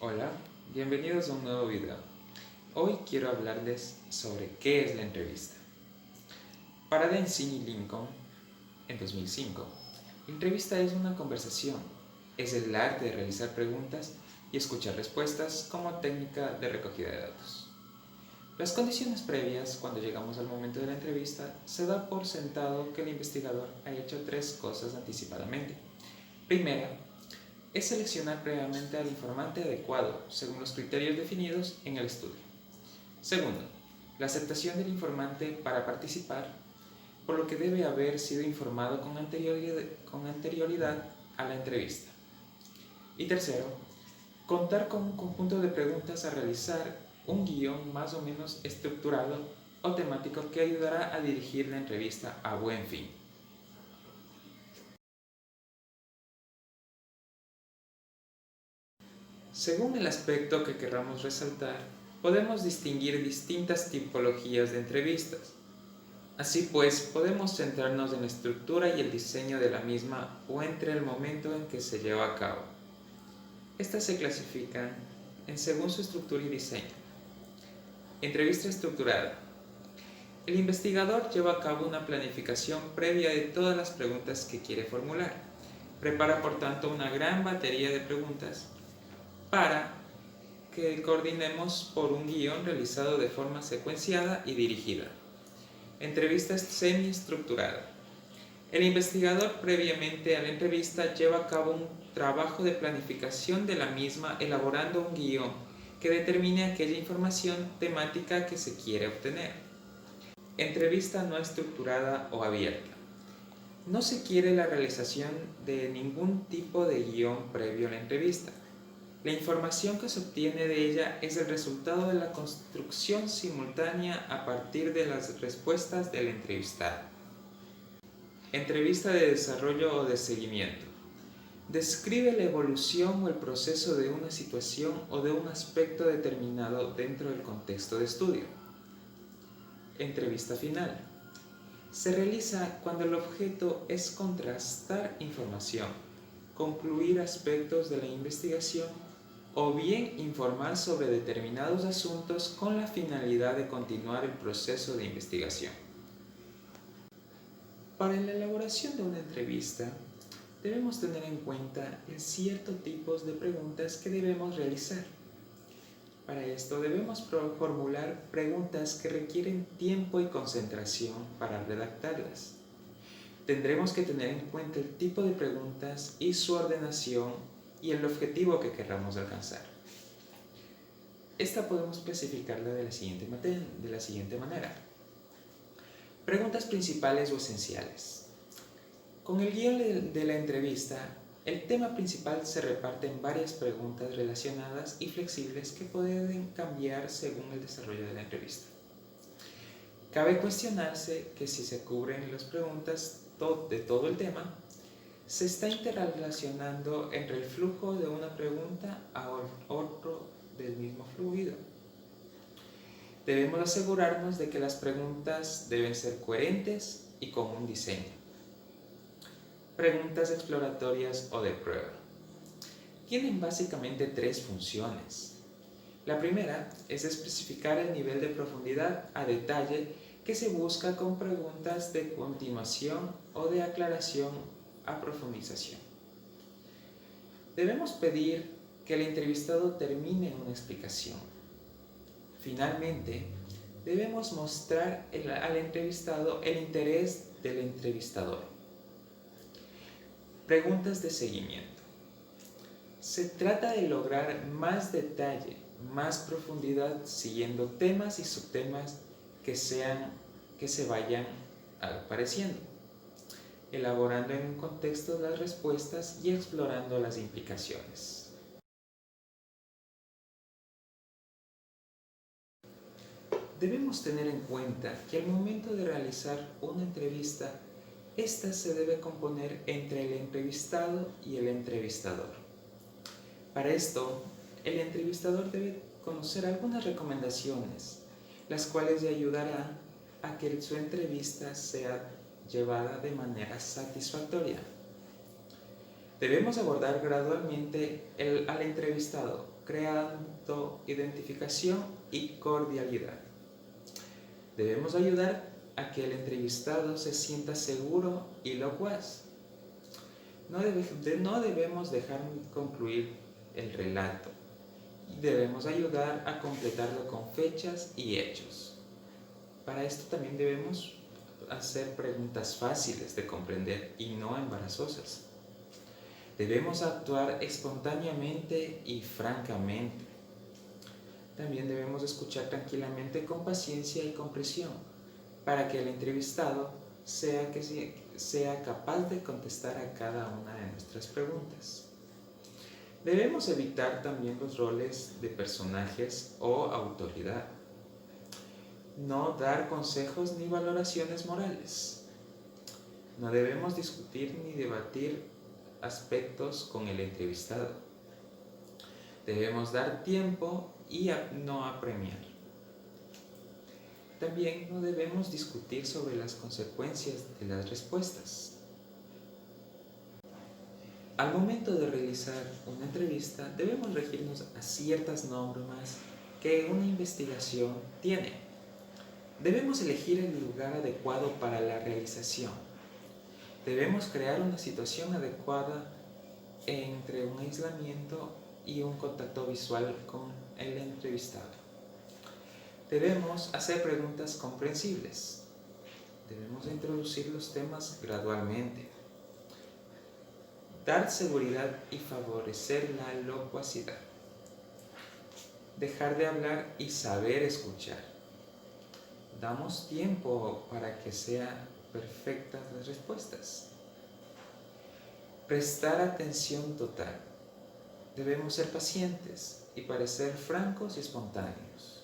Hola, bienvenidos a un nuevo video. Hoy quiero hablarles sobre qué es la entrevista. Para Denzin y Lincoln, en 2005, la entrevista es una conversación, es el arte de realizar preguntas y escuchar respuestas como técnica de recogida de datos. Las condiciones previas, cuando llegamos al momento de la entrevista, se da por sentado que el investigador ha hecho tres cosas anticipadamente. Primera, es seleccionar previamente al informante adecuado según los criterios definidos en el estudio. Segundo, la aceptación del informante para participar, por lo que debe haber sido informado con anterioridad a la entrevista. Y tercero, contar con un conjunto de preguntas a realizar, un guión más o menos estructurado o temático que ayudará a dirigir la entrevista a buen fin. Según el aspecto que queramos resaltar, podemos distinguir distintas tipologías de entrevistas. Así pues, podemos centrarnos en la estructura y el diseño de la misma o entre el momento en que se lleva a cabo. Estas se clasifican según su estructura y diseño. Entrevista estructurada. El investigador lleva a cabo una planificación previa de todas las preguntas que quiere formular. Prepara por tanto una gran batería de preguntas para que coordinemos por un guión realizado de forma secuenciada y dirigida. Entrevista semiestructurada. El investigador previamente a la entrevista lleva a cabo un trabajo de planificación de la misma elaborando un guión que determine aquella información temática que se quiere obtener. Entrevista no estructurada o abierta. No se quiere la realización de ningún tipo de guión previo a la entrevista. La información que se obtiene de ella es el resultado de la construcción simultánea a partir de las respuestas del entrevistado. Entrevista de desarrollo o de seguimiento. Describe la evolución o el proceso de una situación o de un aspecto determinado dentro del contexto de estudio. Entrevista final. Se realiza cuando el objeto es contrastar información, concluir aspectos de la investigación o bien informar sobre determinados asuntos con la finalidad de continuar el proceso de investigación. Para la elaboración de una entrevista, debemos tener en cuenta ciertos tipos de preguntas que debemos realizar. Para esto debemos formular preguntas que requieren tiempo y concentración para redactarlas. Tendremos que tener en cuenta el tipo de preguntas y su ordenación y el objetivo que queramos alcanzar. Esta podemos clasificarla de la siguiente manera. Preguntas principales o esenciales. Con el guión de la entrevista, el tema principal se reparte en varias preguntas relacionadas y flexibles que pueden cambiar según el desarrollo de la entrevista. Cabe cuestionarse que si se cubren las preguntas de todo el tema, se está interrelacionando entre el flujo de una pregunta a otro del mismo fluido. Debemos asegurarnos de que las preguntas deben ser coherentes y con un diseño. Preguntas exploratorias o de prueba. Tienen básicamente tres funciones. La primera es especificar el nivel de profundidad a detalle que se busca con preguntas de continuación o de aclaración a profundización. Debemos pedir que el entrevistado termine una explicación. Finalmente, debemos mostrar al entrevistado el interés del entrevistador. Preguntas de seguimiento. Se trata de lograr más detalle, más profundidad, siguiendo temas y subtemas que se vayan apareciendo, elaborando en un contexto las respuestas y explorando las implicaciones. Debemos tener en cuenta que al momento de realizar una entrevista, esta se debe componer entre el entrevistado y el entrevistador. Para esto, el entrevistador debe conocer algunas recomendaciones, las cuales le ayudarán a que su entrevista sea llevada de manera satisfactoria. Debemos abordar gradualmente al entrevistado, creando identificación y cordialidad. Debemos ayudar a que el entrevistado se sienta seguro y locuaz. No debemos dejar concluir el relato y debemos ayudar a completarlo con fechas y hechos. Para esto también debemos hacer preguntas fáciles de comprender y no embarazosas. Debemos actuar espontáneamente y francamente. También debemos escuchar tranquilamente con paciencia y comprensión para que el entrevistado sea capaz de contestar a cada una de nuestras preguntas. Debemos evitar también los roles de personajes o autoridad. No dar consejos ni valoraciones morales. No debemos discutir ni debatir aspectos con el entrevistado. Debemos dar tiempo y no apremiar. También no debemos discutir sobre las consecuencias de las respuestas. Al momento de realizar una entrevista, debemos regirnos a ciertas normas que una investigación tiene. Debemos elegir el lugar adecuado para la realización. Debemos crear una situación adecuada entre un aislamiento y un contacto visual con el entrevistado. Debemos hacer preguntas comprensibles. Debemos introducir los temas gradualmente. Dar seguridad y favorecer la locuacidad. Dejar de hablar y saber escuchar. Damos tiempo para que sean perfectas las respuestas. Prestar atención total. Debemos ser pacientes y parecer francos y espontáneos.